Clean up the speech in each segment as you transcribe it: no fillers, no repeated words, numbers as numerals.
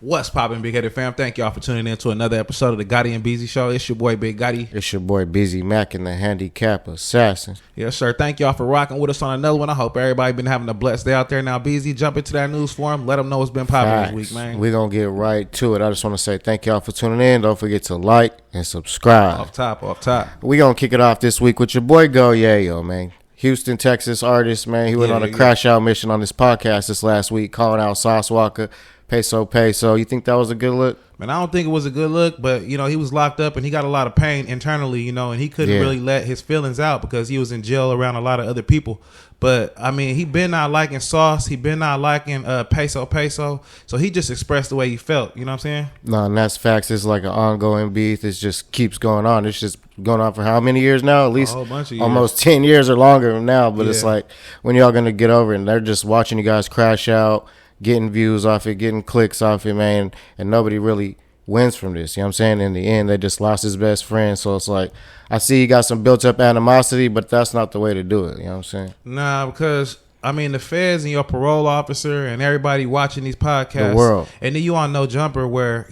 What's poppin', Big Headed fam? Thank y'all for tuning in to another episode of the Gotti and Beezy Show. It's your boy, Big Gotti. It's your boy, Busy Mac and the Handicap Assassin. Yes, sir. Thank y'all for rocking with us on another one. I hope everybody been having a blessed day out there. Now, Beezy, jump into that news for him. Let them know what's been popping this week, man. We're going to get right to it. I just want to say thank y'all for tuning in. Don't forget to like and subscribe. Off top. We're going to kick it off this week with your boy, Yayo, man. Houston, Texas artist, man. He went on a crash out mission on this podcast this last week, calling out Sauce Walker. Peso. You think that was a good look? Man, I don't think it was a good look, but, he was locked up and he got a lot of pain internally, and he couldn't really let his feelings out because he was in jail around a lot of other people. But, he been not liking Sauce. He been not liking Peso. So he just expressed the way he felt. You know what I'm saying? No, and that's facts. It's like an ongoing beef. It just keeps going on. It's just going on for how many years now? At least a whole bunch of years. Almost 10 years or longer now. But it's like, when y'all going to get over it? And they're just watching you guys crash out, getting views off it, getting clicks off it, man, and nobody really wins from this. You know what I'm saying? In the end, they just lost his best friend. So it's like, I see he got some built-up animosity, but that's not the way to do it. You know what I'm saying? Nah, because, the feds and your parole officer and everybody watching these podcasts. The world. And then you on No Jumper where,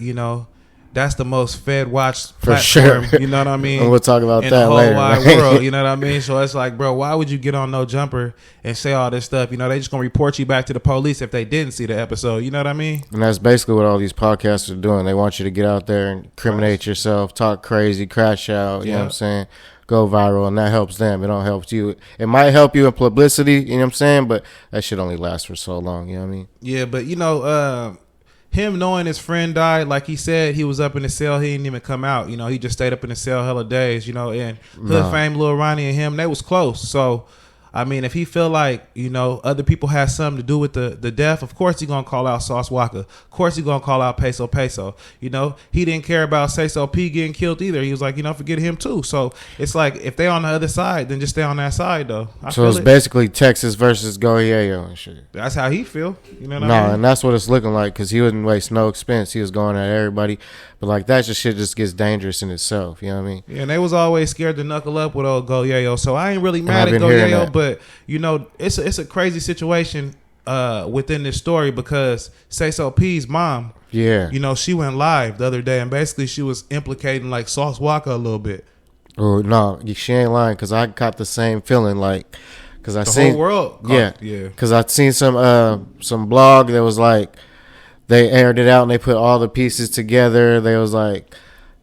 that's the most Fed-watched platform. For sure. You know what I mean? And we'll talk about in that later. In the whole wide world, you know what I mean? So it's like, bro, why would you get on No Jumper and say all this stuff? They just going to report you back to the police if they didn't see the episode. You know what I mean? And that's basically what all these podcasts are doing. They want you to get out there and incriminate yourself, talk crazy, crash out, you know what I'm saying? Go viral, and that helps them. It don't help you. It might help you in publicity, you know what I'm saying? But that shit only lasts for so long, you know what I mean? Yeah, but, him knowing his friend died, like he said, he was up in the cell. He didn't even come out. He just stayed up in the cell hella days, and Hood Fame, Lil Ronnie and him, they was close. So, if he feel like, other people had something to do with the death, of course he going to call out Sauce Walker. Of course he going to call out Peso. He didn't care about Say So P getting killed either. He was like, forget him too. So, it's like, if they on the other side, then just stay on that side, though. So, it's basically Texas versus Yayo and shit. That's how he feel. You know what I mean? And that's what it's looking like because he wouldn't waste no expense. He was going at everybody. But, like, that shit just gets dangerous in itself. You know what I mean? Yeah, and they was always scared to knuckle up with old Yayo. So, I ain't really mad at Yayo, but, it's a crazy situation within this story because Say So P's mom, she went live the other day and basically she was implicating like Sauce Walker a little bit. Oh no, she ain't lying because I got the same feeling because I seen the whole world. Because I seen some blog that was like they aired it out and they put all the pieces together. They was like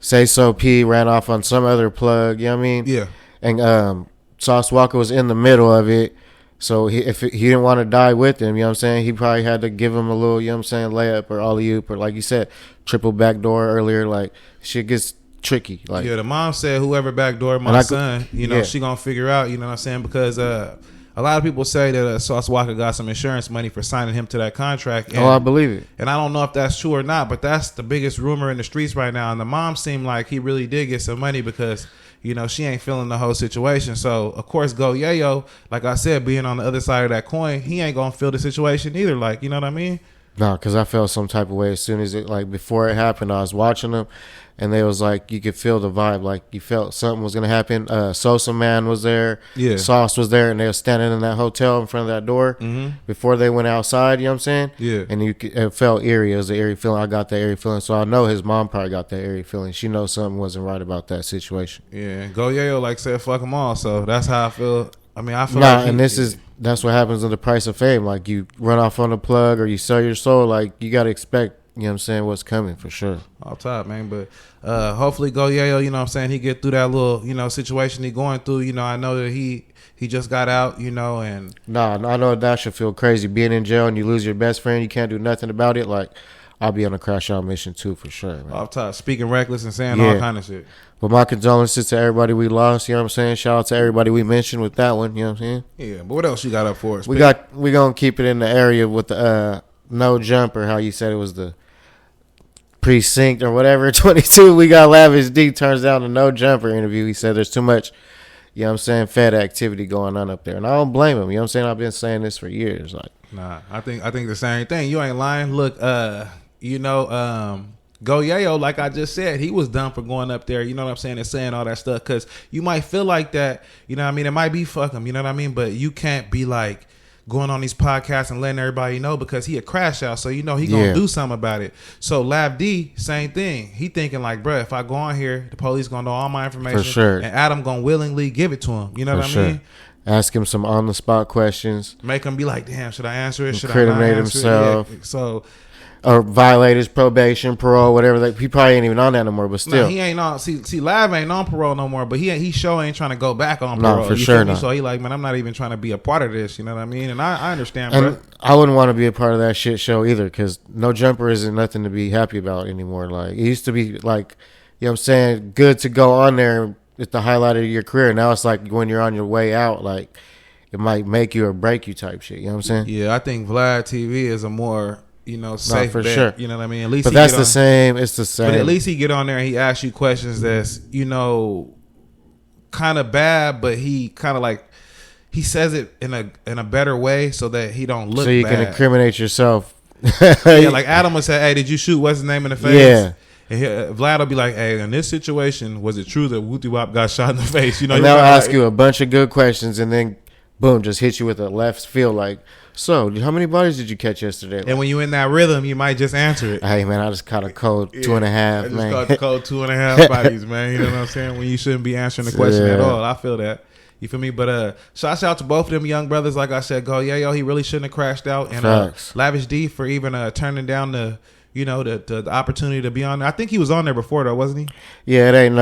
Say So P ran off on some other plug. You know what I mean? Yeah. And Sauce Walker was in the middle of it. So if he didn't want to die with him, you know what I'm saying, he probably had to give him a little, layup or alley-oop or like you said, triple backdoor earlier. Like, shit gets tricky. Like, the mom said whoever backdoored my son, she going to figure out, you know what I'm saying, because a lot of people say that Sauce Walker got some insurance money for signing him to that contract. And, I believe it. And I don't know if that's true or not, but that's the biggest rumor in the streets right now. And the mom seemed like he really did get some money because she ain't feeling the whole situation. So, of course, Yayo, like I said, being on the other side of that coin, he ain't going to feel the situation either. Like, you know what I mean? No, because I felt some type of way as soon as before it happened, I was watching them, and they was like, you could feel the vibe. Like, you felt something was going to happen. Sosa Man was there. Yeah. Sauce was there, and they were standing in that hotel in front of that door before they went outside, you know what I'm saying? Yeah. And it felt eerie. It was an eerie feeling. I got that eerie feeling. So I know his mom probably got that eerie feeling. She knows something wasn't right about that situation. Yeah. Yayo said, fuck them all. So that's how I feel. I feel that's what happens in the price of fame. Like, you run off on the plug or you sell your soul. Like, you got to expect, you know what I'm saying, what's coming for sure. All top, man. But hopefully Yayo, you know what I'm saying, he get through that little, situation he going through. I know that he just got out, and... Nah, I know that should feel crazy. Being in jail and you lose your best friend, you can't do nothing about it. Like, I'll be on a crash out mission too, for sure, man. Off top, speaking reckless and saying all kind of shit. But my condolences to everybody we lost, you know what I'm saying? Shout out to everybody we mentioned with that one, you know what I'm saying? Yeah, but what else you got up for us? We gonna keep it in the area with the No Jumper, how you said it was the precinct or whatever. 22, we got Lavish D turns down the No Jumper interview. He said there's too much, you know what I'm saying, Fed activity going on up there. And I don't blame him, you know what I'm saying? I've been saying this for years. Like, nah, I think the same thing. You ain't lying. Look, Yayo, like I just said, he was done for going up there, you know what I'm saying, and saying all that stuff, because you might feel like that, you know what I mean, it might be fuck him, you know what I mean, but you can't be like going on these podcasts and letting everybody know because he a crash out. So, he gonna do something about it. So Lav D, same thing. He thinking like, bro, if I go on here, the police gonna know all my information. For sure. And Adam gonna willingly give it to him. You know what I mean? Ask him some on the spot questions. Make him be like, damn, should I answer it? Should I not answer himself. Yeah. So, or violate his probation, parole, whatever. He probably ain't even on that no more. But still, he ain't on. See, Lav ain't on parole no more. But he sure ain't trying to go back on parole. No, for sure not. So he like, man, I'm not even trying to be a part of this. You know what I mean? And I understand, and bro. I wouldn't want to be a part of that shit show either because No Jumper isn't nothing to be happy about anymore. Like it used to be, like, you know what I'm saying, good to go on there. It's the highlight of your career. Now it's like when you're on your way out, like. It might make you or break you type shit. You know what I'm saying? Yeah, I think Vlad TV is a more, safe bet. Sure. You know what I mean? At least but that's the same. It's the same. But at least he get on there and he asks you questions that's, kind of bad, but he kind of like, he says it in a better way so that he don't look bad. So you can incriminate yourself. Yeah, like Adam would say, hey, did you shoot what's his name in the face? Yeah. And Vlad will be like, hey, in this situation, was it true that Wooty Wop got shot in the face? And they'll ask you a bunch of good questions and then boom, just hit you with a left field like, so how many bodies did you catch yesterday? Like, and when you in that rhythm, you might just answer it. Hey, man, I just caught a cold 2.5, man. I just caught the cold 2.5 bodies, man. You know what I'm saying? When you shouldn't be answering the question at all. I feel that. You feel me? But shouts out to both of them young brothers. Like I said, go Yayo. He really shouldn't have crashed out. And Lavish D for even turning down the opportunity to be on there. I think he was on there before though, wasn't he? Yeah, it ain't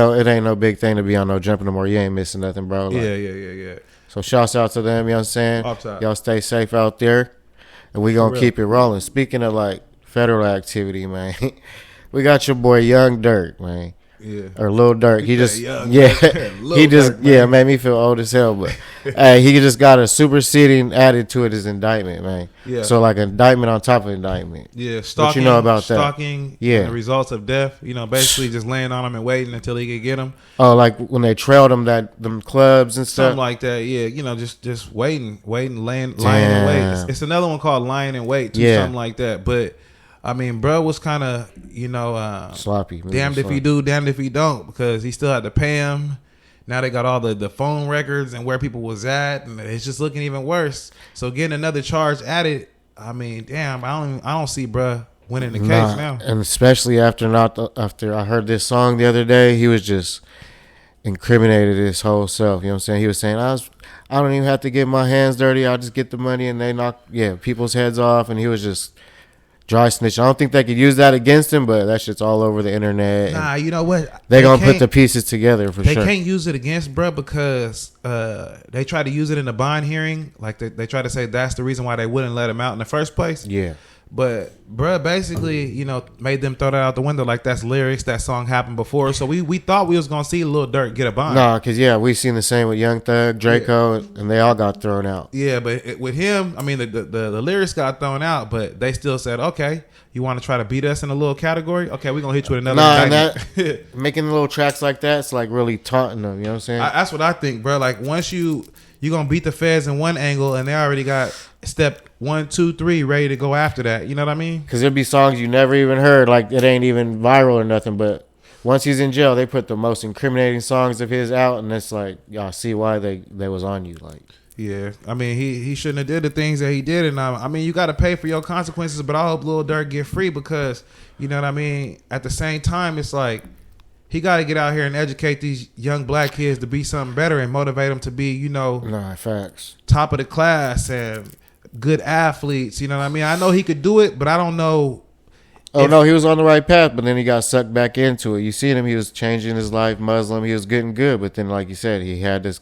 no big thing to be on No Jumper no more. You ain't missing nothing, bro. Like, yeah. So shouts out to them, you know what I'm saying? Y'all stay safe out there. And we gonna keep it rolling. Speaking of like federal activity, man, we got your boy Young Durk, man. Yeah. Or Lil Durk. He just Durk, made me feel old as hell, but hey, he just got a superseding added to it as indictment, man. Yeah. So like indictment on top of indictment. Yeah, stalking. What you know about stalking, that? Yeah. And the results of death. Basically just laying on him and waiting until he could get him. Oh, like when they trailed him them clubs and stuff. Something like that. Yeah, just waiting, lying in wait. It's another one called lying in wait too, something like that. But I mean, bro was kind of, sloppy. Damned if he do, damned if he don't, because he still had to pay him. Now they got all the phone records and where people was at, and it's just looking even worse. So getting another charge added, I mean, damn, I don't see bro winning the case now. And especially after I heard this song the other day, he was just incriminated his whole self. You know what I'm saying? He was saying, I don't even have to get my hands dirty. I'll just get the money and they knock people's heads off, and he was just dry snitch. I don't think they could use that against him, but that shit's all over the internet. Nah, you know what? They gonna put the pieces together for sure. They can't use it against bruh because they try to use it in the bond hearing. Like they try to say that's the reason why they wouldn't let him out in the first place. Yeah. But bruh basically, made them throw that out the window like that's lyrics. That song happened before. So we thought we was gonna see Lil Durk get a bond. Nah, because we seen the same with Young Thug, Draco, and they all got thrown out. Yeah, but with him, I mean the lyrics got thrown out, but they still said, okay, you want to try to beat us in a little category? Okay, we're gonna hit you with another. And making little tracks like that, it's like really taunting them. You know what I'm saying? That's what I think, bro. Like once you're gonna beat the feds in one angle, and they already got step 1, 2, 3 ready to go after that. You know what I mean? Because there'll be songs you never even heard, like it ain't even viral or nothing. But once he's in jail, they put the most incriminating songs of his out, and it's like y'all see why they was on you. Like, yeah, I mean he shouldn't have did the things that he did, and I mean you got to pay for your consequences. But I hope Lil Durk get free because you know what I mean. At the same time, it's like he got to get out here and educate these young black kids to be something better and motivate them to be, facts, top of the class and good athletes. You know what I mean? I know he could do it, but I don't know. Oh, no, he was on the right path, but then he got sucked back into it. You seen him, he was changing his life, Muslim, he was getting good, but then like you said, he had to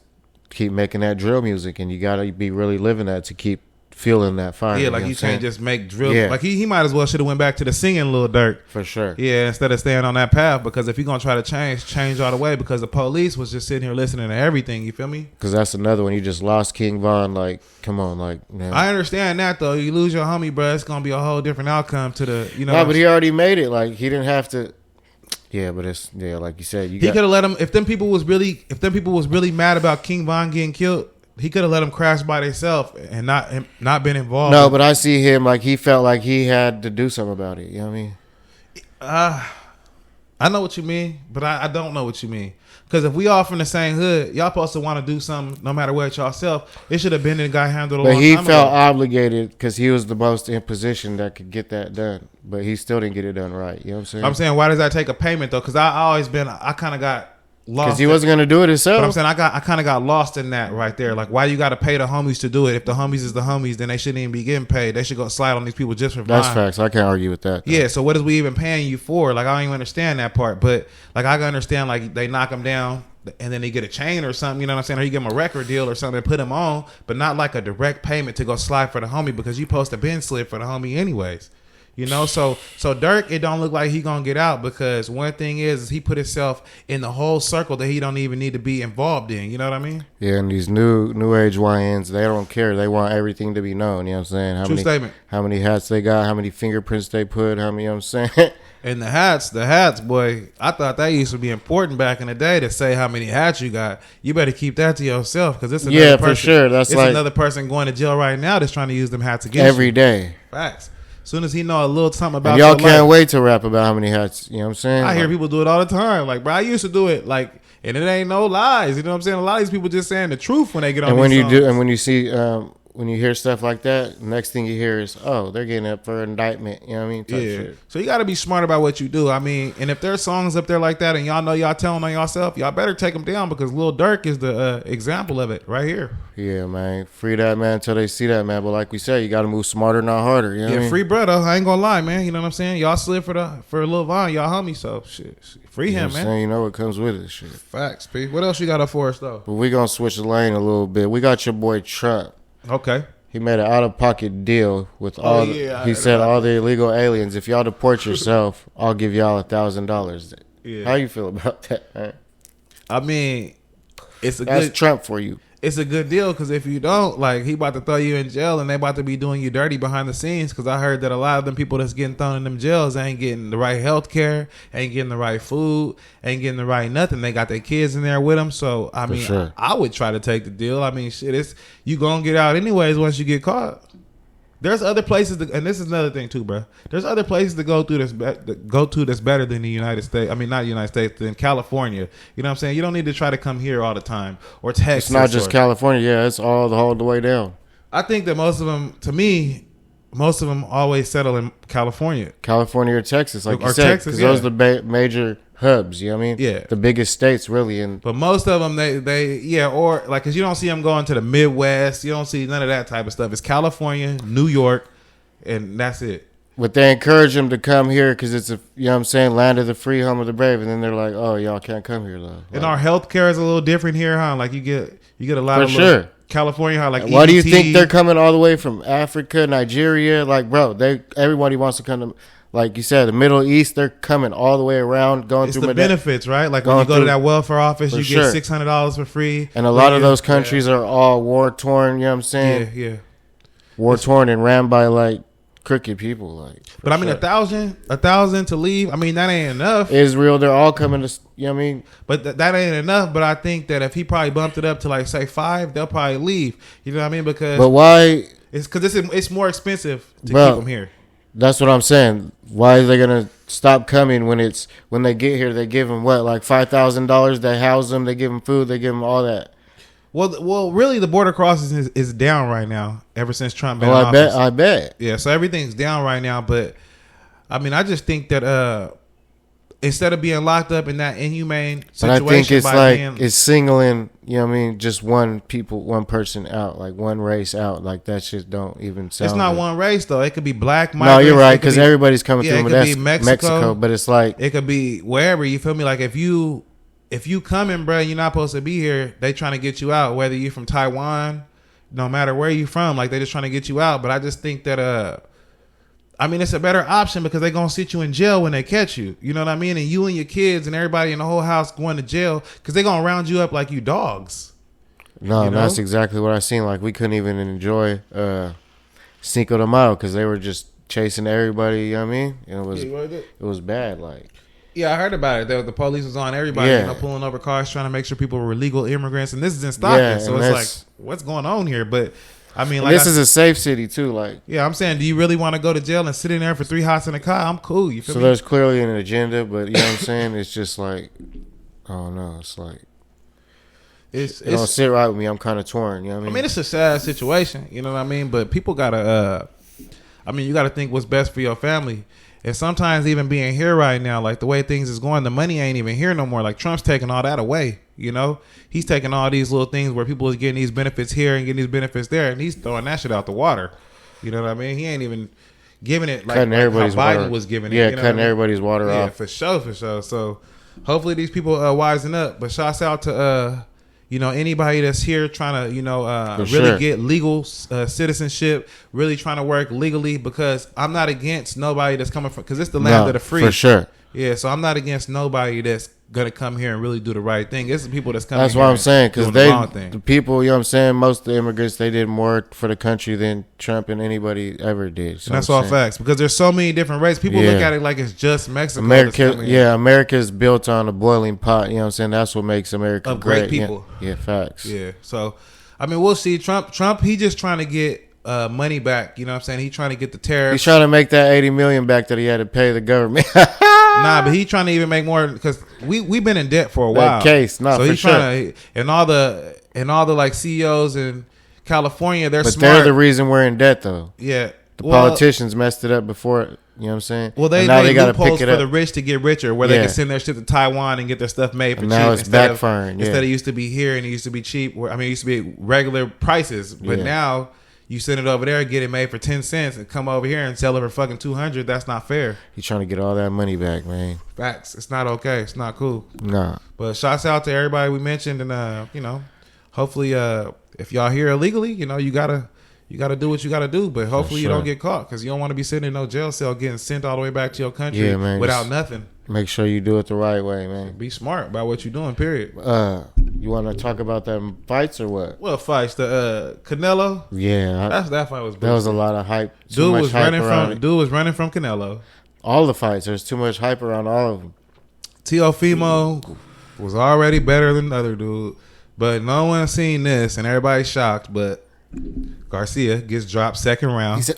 keep making that drill music, and you got to be really living that to keep feeling that fire. Yeah, like you can't just make drill. Yeah. Like he might as well should have went back to the singing Lil Durk. For sure. Yeah, instead of staying on that path, because if you're going to try to change all the way, because the police was just sitting here listening to everything, you feel me? Because that's another one. You just lost King Von, like, come on, like, man. I understand that, though. You lose your homie, bro, it's going to be a whole different outcome to the, No, but he already made it. Like, he didn't have to. Yeah, but it's, like you said. He could have let him, if them people was really mad about King Von getting killed, he could have let him crash by himself and not been involved. No, but I see him like he felt like he had to do something about it. You know what I mean? I know what you mean, but I don't know what you mean. Because if we all from the same hood, y'all supposed to want to do something no matter what y'all self. It should have been the guy handled a long time ago. But he felt obligated because he was the most in position that could get that done. But he still didn't get it done right. You know what I'm saying? I'm saying, why does that take a payment, though? Because I kind of got lost. Because he wasn't going to do it himself. But I'm saying I kind of got lost in that right there. Like, why you got to pay the homies to do it? If the homies is the homies, then they shouldn't even be getting paid. They should go slide on these people just for That's facts. I can't argue with that. Though. Yeah, so what is we even paying you for? Like, I don't even understand that part. But, like, I can understand, like, they knock them down and then they get a chain or something, you know what I'm saying? Or you give them a record deal or something and put them on, but not like a direct payment to go slide for the homie because you supposed to been slid for the homie anyways. You know, so Durk, it don't look like he gonna get out because one thing is he put himself in the whole circle that he don't even need to be involved in. You know what I mean? Yeah, and these new age YNs, they don't care. They want everything to be known. You know what I'm saying? True statement. How many hats they got? How many fingerprints they put? How many? You know what I'm saying? And the hats, boy, I thought that used to be important back in the day to say how many hats you got. You better keep that to yourself because it's another person. For sure. That's it's like another person going to jail right now that's trying to use them hats against every day. Facts. As soon as he know a little something about and y'all can't wait to rap about how many hats. You know what I'm saying? I hear people do it all the time. Like, bro, I used to do it. Like, and it ain't no lies. You know what I'm saying? A lot of these people just saying the truth when they get on. And when these you songs. do, and when you see. When you hear stuff like that, next thing you hear is, oh, they're getting up for indictment. You know what I mean? Type shit. So you got to be smart about what you do. I mean, and if there's songs up there like that and y'all know y'all telling on yourself, y'all better take them down because Lil Durk is the example of it right here. Yeah, man. Free that man until they see that, man. But like we said, you got to move smarter, not harder. You know what I mean? Free brother. I ain't going to lie, man. You know what I'm saying? Y'all slid for Lil Vaughn. Y'all homie. So, shit. Free him, man. Saying, you know what comes with it. Shit. Facts, P. What else you got up for us, though? But we going to switch the lane a little bit. We got your boy Trump. Okay. He made an out-of-pocket deal with all. He said all the illegal aliens. If y'all deport yourself, I'll give y'all $1,000. Yeah. How you feel about that, man? I mean, that's Trump for you. It's a good deal because if you don't, like, he about to throw you in jail and they about to be doing you dirty behind the scenes. Because I heard that a lot of them people that's getting thrown in them jails ain't getting the right health care, ain't getting the right food, ain't getting the right nothing. They got their kids in there with them. So I mean, sure. I would try to take the deal. I mean, shit, you gonna get out anyways once you get caught. There's other places, and this is another thing too, bro. There's other places to go to that's better than the United States. I mean, not the United States, than California. You know what I'm saying? You don't need to try to come here all the time or Texas. It's not just California. Yeah, it's all the way down. I think that most of them always settle in California. California or Texas, like you said, because those are the major hubs. You know what I mean? Yeah. The biggest states, really. But most of them, or like, because you don't see them going to the Midwest. You don't see none of that type of stuff. It's California, New York, and that's it. But they encourage them to come here because it's you know what I'm saying, land of the free, home of the brave. And then they're like, oh, y'all can't come here, though. And our health care is a little different here, huh? Like, you get a lot of... For sure. California, how like why do you think they're coming all the way from Africa, Nigeria? Like, bro, everybody wants to come to, like you said, the Middle East. They're coming all the way around, going through the benefits, right? Like when you go to that welfare office, you get $600 for free. And a lot of those countries are all war torn. You know what I'm saying? Yeah. War torn and ran by like crooked people, like. But I mean, $1,000 to leave. I mean, that ain't enough. Israel, they're all coming to. You know what I mean? But that ain't enough. But I think that if he probably bumped it up to like say 5, they'll probably leave. You know what I mean? Because. But why? It's because it's more expensive to keep them here. That's what I'm saying. Why are they gonna stop coming when they get here? They give them what, like $5,000? They house them. They give them food. They give them all that. Well, really, the border crossing is down right now. Ever since Trump been in office. I bet. Yeah, so everything's down right now. But I mean, I just think that instead of being locked up in that inhumane situation, but I think it's like it's singling. You know what I mean? Just one person out, like one race out. Like that shit don't even sound. It's not good. One race though. It could be black migrants. No, you're right, because everybody's coming through. It could be Mexico, but it's like it could be wherever. You feel me? Like if you coming, bro, you're not supposed to be here. They trying to get you out. Whether you're from Taiwan, no matter where you from, like they just trying to get you out. But I just think that I mean, it's a better option because they're going to sit you in jail when they catch you. You know what I mean? And you and your kids and everybody in the whole house going to jail because they're going to round you up like you dogs. No, you know? That's exactly what I seen. Like, we couldn't even enjoy Cinco de Mayo because they were just chasing everybody. You know what I mean? And it was bad. Like, yeah, I heard about it. The police was on everybody, pulling over cars, trying to make sure people were legal immigrants. And this is in Stockton. So it's like, what's going on here? But I mean, like this is a safe city too. Like, yeah, I'm saying, do you really want to go to jail and sit in there for 3 hots in a car? I'm cool. You feel me? There's clearly an agenda, but you know what I'm saying? It's just like, I don't know. It's like, it don't sit right with me. I'm kind of torn. You know what I mean? I mean, it's a sad situation. You know what I mean? But people gotta, you gotta think what's best for your family. And sometimes even being here right now, like the way things is going, the money ain't even here no more. Like Trump's taking all that away. You know, he's taking all these little things where people is getting these benefits here and getting these benefits there, and he's throwing that shit out the water. You know what I mean? He ain't even giving it like how Biden water. Was giving it. Yeah, you know cutting everybody's water off. Yeah, for sure. So hopefully these people wisen up. But shouts out to anybody that's here trying to really get legal citizenship, really trying to work legally, because I'm not against nobody that's coming from, because it's the land of the free. For sure. Yeah, so I'm not against nobody that's gonna come here and really do the right thing. It's the people that's coming. That's here what I'm saying, because the people, you know what I'm saying, most of the immigrants, they did more for the country than Trump and anybody ever did. So and that's all facts, because there's so many different races. People look at it like it's just Mexico. America's built on a boiling pot. You know what I'm saying? That's what makes America great people. Yeah, facts. Yeah, so I mean, we'll see. Trump, he just trying to get money back. You know what I'm saying? He trying to get the tariffs. He's trying to make that $80 million back that he had to pay the government. Nah, but he trying to even make more, because we've been in debt for a while. So he's trying to, and all the like CEOs in California, they're smart. They're the reason we're in debt, though. Yeah, the politicians messed it up before. You know what I'm saying? Well, they got loopholes for the rich to get richer, where they can send their shit to Taiwan and get their stuff made for cheap. Now it's backfiring. Instead it used to be here and it used to be cheap. It used to be regular prices, but now you send it over there, get it made for 10 cents, and come over here and sell it for fucking 200. That's not fair. He's trying to get all that money back, man. Facts. It's not okay. It's not cool. Nah. But shouts out to everybody we mentioned, and hopefully, if y'all here illegally, you gotta do what you gotta do. But hopefully you don't get caught, because you don't want to be sitting in no jail cell getting sent all the way back to your country without nothing. Make sure you do it the right way, man. Be smart about what you're doing. Period. You want to talk about them fights or what? What fights? The Canelo. Yeah, that fight was. That was a lot of hype. Dude was running from Canelo. All the fights. There's too much hype around all of them. Teofimo was already better than the other dude, but no one seen this, and everybody's shocked. But Garcia gets dropped second round. He said,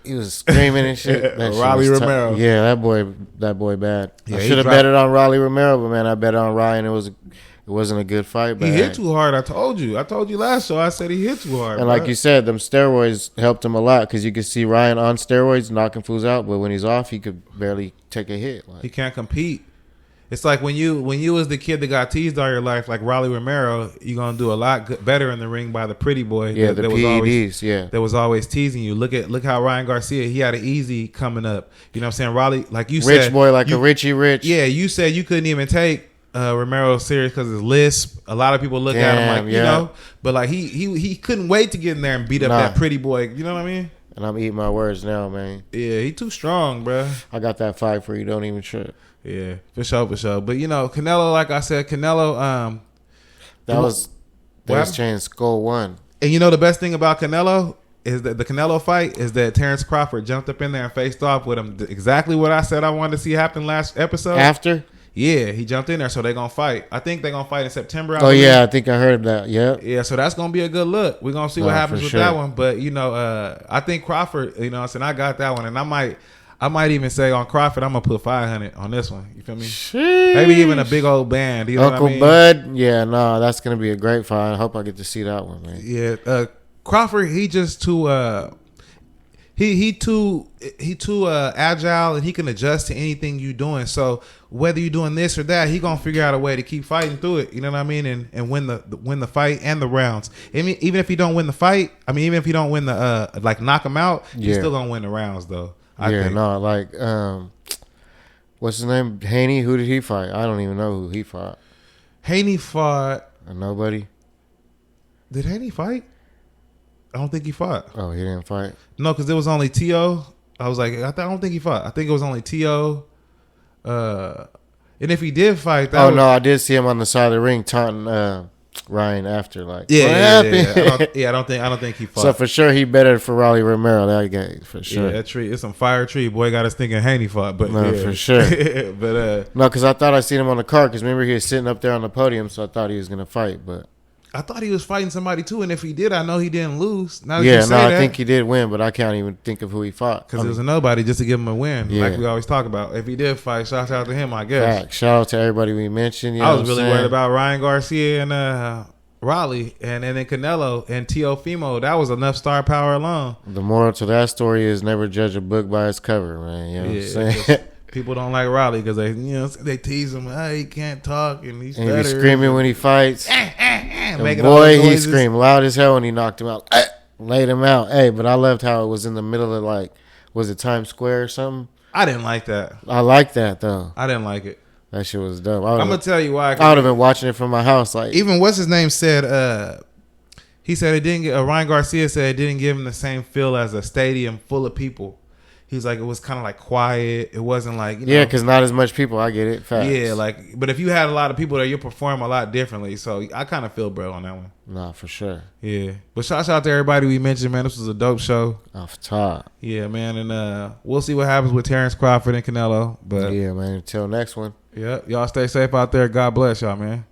He was screaming and shit. Raleigh Romero. Yeah, that boy bad. Yeah, I should have betted on Raleigh Romero, but man, I bet on Ryan. It wasn't a good fight. But he hit too hard. I told you last show. I said he hit too hard. And like you said, them steroids helped him a lot, because you could see Ryan on steroids knocking fools out, but when he's off, he could barely take a hit. He can't compete. It's like when you was the kid that got teased all your life, like Raleigh Romero, you're gonna do a lot better in the ring by the pretty boy. Yeah, the PEDs. That was always teasing you. Look how Ryan Garcia, he had it easy coming up. You know what I'm saying? Raleigh, like you said, rich boy, like a Richie Rich. Yeah, you said you couldn't even take Romero serious because his lisp. A lot of people look at him like but like he couldn't wait to get in there and beat up that pretty boy. You know what I mean? And I'm eating my words now, man. Yeah, he too strong, bro. I got that fight for you. Don't even trip. Yeah, for sure. But Canelo, like I said, that was chance goal one. And the best thing about Canelo is that the Canelo fight is that Terrence Crawford jumped up in there and faced off with him. Exactly what I said I wanted to see happen last episode. After? Yeah, he jumped in there, so they're gonna fight. I think they're gonna fight in September. I think I heard that. Yeah, so that's gonna be a good look. We're gonna see what happens with that one. But I think Crawford, I got that one, and I might even say on Crawford, I'm gonna put 500 on this one. You feel me? Sheesh. Maybe even a big old band. You know Uncle what I mean? Bud. Yeah, no, that's gonna be a great fight. I hope I get to see that one, man. Yeah, Crawford, he just too he too agile, and he can adjust to anything you doing. So whether you're doing this or that, he gonna figure out a way to keep fighting through it. You know what I mean? And win the fight and the rounds. I mean, even if he don't win the fight, even if he don't win the knock him out, he's still gonna win the rounds though. I think. What's his name? Haney. Who did he fight? I don't even know who he fought. Haney fought nobody. Did Haney fight? I don't think he fought. Oh, he didn't fight? No, because it was only T.O. I was like, I don't think he fought. I think it was only T.O. And if he did fight, no, I did see him on the side of the ring taunting Ryan after, like, what happened? I don't think he fought. So for sure he betted for Raleigh Romero. That guy for sure. Yeah, that tree, it's some fire tree. Boy got us thinking Haney fought, but no, for sure. But no, because I thought I seen him on the card. Because remember he was sitting up there on the podium, so I thought he was gonna fight, but. I thought he was fighting somebody too, and if he did, I know he didn't lose. I think he did win, but I can't even think of who he fought. Because it was a nobody just to give him a win, like we always talk about. If he did fight, shout out to him, I guess. Fact. Shout out to everybody we mentioned. You know I was really worried about Ryan Garcia and Raleigh, and then Canelo and Teofimo. That was enough star power alone. The moral to that story is never judge a book by its cover, man. You know what I'm saying? People don't like Raleigh because they tease him. He can't talk and he's and he's screaming when he fights. Making boy, he screamed loud as hell when he knocked him out. Laid him out. Hey, but I loved how it was in the middle of was it Times Square or something? I didn't like that. I like that though. I didn't like it. That shit was dope. I'm gonna tell you why. I would have been watching it from my house. Even what's his name said. He said it didn't get. Ryan Garcia said it didn't give him the same feel as a stadium full of people. He's like, it was kind of like quiet. It wasn't like, because not as much people. I get it. Facts. Yeah, but if you had a lot of people there, you'll perform a lot differently. So I kind of feel bro on that one. Nah, for sure. Yeah, but shout out to everybody we mentioned, man. This was a dope show. Off top. Yeah, man, and we'll see what happens with Terrence Crawford and Canelo. But yeah, man. Until next one. Yeah, y'all stay safe out there. God bless y'all, man.